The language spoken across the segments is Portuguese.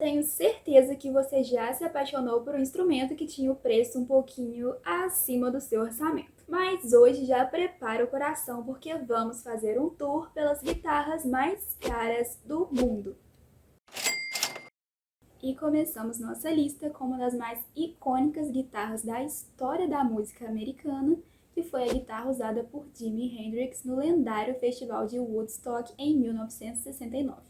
tenho certeza que você já se apaixonou por um instrumento que tinha o preço um pouquinho acima do seu orçamento. Mas hoje já prepara o coração porque vamos fazer um tour pelas guitarras mais caras do mundo. E começamos nossa lista com uma das mais icônicas guitarras da história da música americana, que foi a guitarra usada por Jimi Hendrix no lendário Festival de Woodstock em 1969.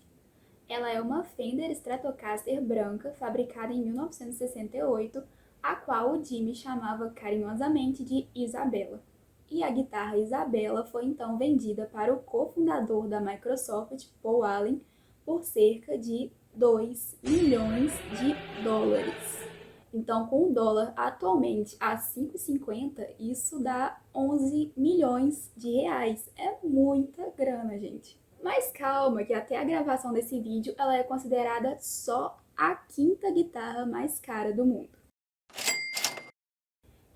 Ela é uma Fender Stratocaster branca, fabricada em 1968, a qual o Jimi chamava carinhosamente de Isabella. E a guitarra Isabella foi então vendida para o cofundador da Microsoft, Paul Allen, por cerca de 2 milhões de dólares. Então, com o dólar atualmente a 5,50, isso dá 11 milhões de reais. É muita grana, gente. Mas calma, que até a gravação desse vídeo ela é considerada só a quinta guitarra mais cara do mundo.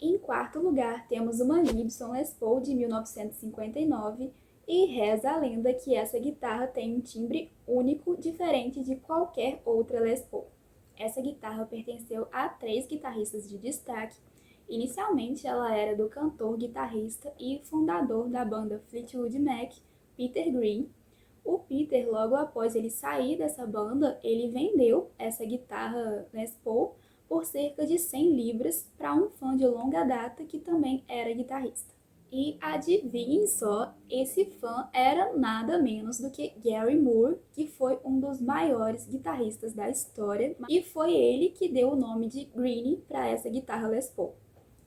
Em quarto lugar, temos uma Gibson Les Paul de 1959 e reza a lenda que essa guitarra tem um timbre único, diferente de qualquer outra Les Paul. Essa guitarra pertenceu a 3 guitarristas de destaque. Inicialmente, ela era do cantor, guitarrista e fundador da banda Fleetwood Mac, Peter Green. O Peter, logo após ele sair dessa banda, ele vendeu essa guitarra Les Paul por cerca de 100 libras para um fã de longa data que também era guitarrista. E adivinhem só, esse fã era nada menos do que Gary Moore, que foi um dos maiores guitarristas da história, e foi ele que deu o nome de Greenie para essa guitarra Les Paul.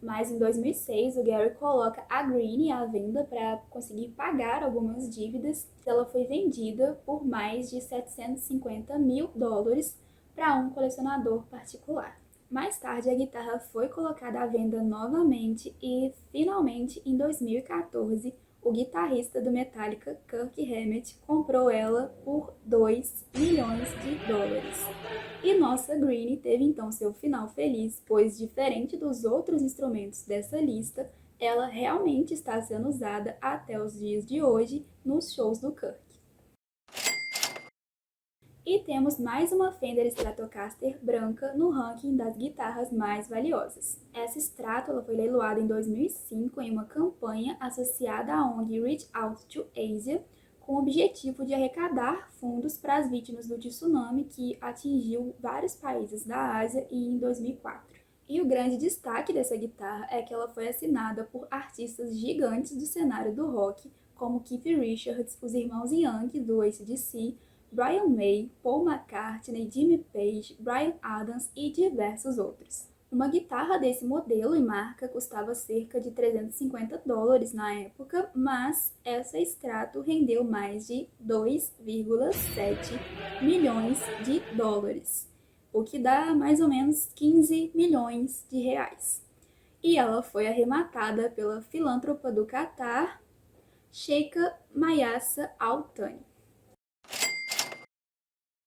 Mas em 2006, o Gary coloca a Greenie à venda para conseguir pagar algumas dívidas. Ela foi vendida por mais de 750 mil dólares para um colecionador particular. Mais tarde, a guitarra foi colocada à venda novamente e, finalmente, em 2014, o guitarrista do Metallica, Kirk Hammett, comprou ela por 2 milhões de dólares. E nossa Greenie teve então seu final feliz, pois, diferente dos outros instrumentos dessa lista, ela realmente está sendo usada até os dias de hoje nos shows do Kirk. E temos mais uma Fender Stratocaster branca no ranking das guitarras mais valiosas. Essa Strato ela foi leiloada em 2005 em uma campanha associada à ONG Reach Out to Asia, com o objetivo de arrecadar fundos para as vítimas do tsunami que atingiu vários países da Ásia em 2004. E o grande destaque dessa guitarra é que ela foi assinada por artistas gigantes do cenário do rock, como Keith Richards, os irmãos Young do AC/DC, Brian May, Paul McCartney, Jimmy Page, Bryan Adams e diversos outros. Uma guitarra desse modelo e marca custava cerca de 350 dólares na época, mas essa Strato rendeu mais de 2,7 milhões de dólares, o que dá mais ou menos 15 milhões de reais. E ela foi arrematada pela filântropa do Catar, Sheikha Mayasa Al Thani.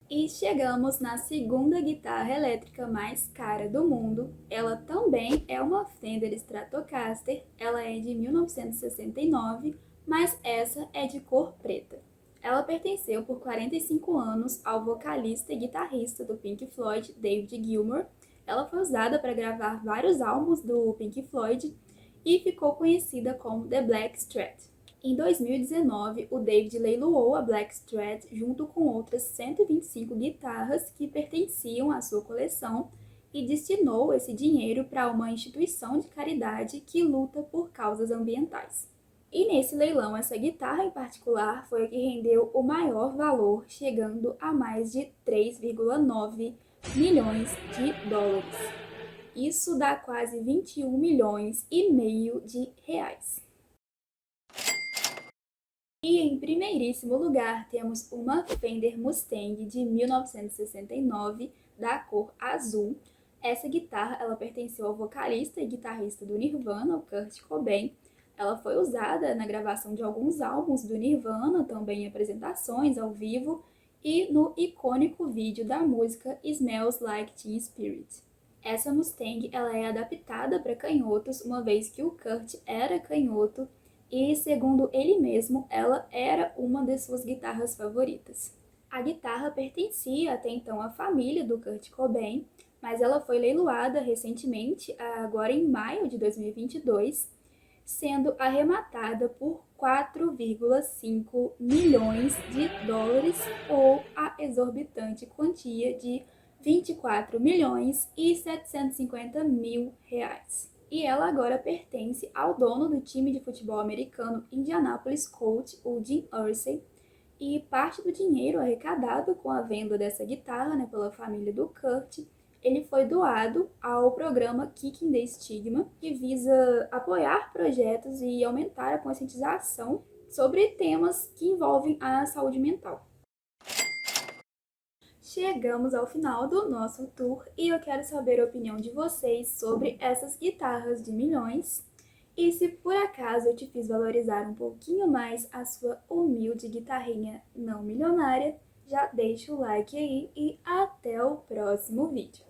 E chegamos na segunda guitarra elétrica mais cara do mundo. Ela também é uma Fender Stratocaster, ela é de 1969, mas essa é de cor preta. Ela pertenceu por 45 anos ao vocalista e guitarrista do Pink Floyd, David Gilmour. Ela foi usada para gravar vários álbuns do Pink Floyd e ficou conhecida como The Black Strat. Em 2019, o David leiloou a Black Strat junto com outras 125 guitarras que pertenciam à sua coleção e destinou esse dinheiro para uma instituição de caridade que luta por causas ambientais. E nesse leilão, essa guitarra em particular foi a que rendeu o maior valor, chegando a mais de 3,9 milhões de dólares. Isso dá quase 21 milhões e meio de reais. E em primeiríssimo lugar temos uma Fender Mustang de 1969 da cor azul. Essa guitarra ela pertenceu ao vocalista e guitarrista do Nirvana, o Kurt Cobain. Ela foi usada na gravação de alguns álbuns do Nirvana, também em apresentações ao vivo e no icônico vídeo da música Smells Like Teen Spirit. Essa Mustang ela é adaptada para canhotos, uma vez que o Kurt era canhoto e, segundo ele mesmo, ela era uma de suas guitarras favoritas. A guitarra pertencia até então à família do Kurt Cobain, mas ela foi leiloada recentemente, agora em maio de 2022, sendo arrematada por 4,5 milhões de dólares ou a exorbitante quantia de 24 milhões e 750 mil reais. E ela agora pertence ao dono do time de futebol americano Indianapolis Colts, o Jim Irsay, e parte do dinheiro arrecadado com a venda dessa guitarra, né, pela família do Kurt, ele foi doado ao programa Kicking the Stigma, que visa apoiar projetos e aumentar a conscientização sobre temas que envolvem a saúde mental. Chegamos ao final do nosso tour e eu quero saber a opinião de vocês sobre essas guitarras de milhões. E se por acaso eu te fiz valorizar um pouquinho mais a sua humilde guitarrinha não milionária, já deixa o like aí e até o próximo vídeo.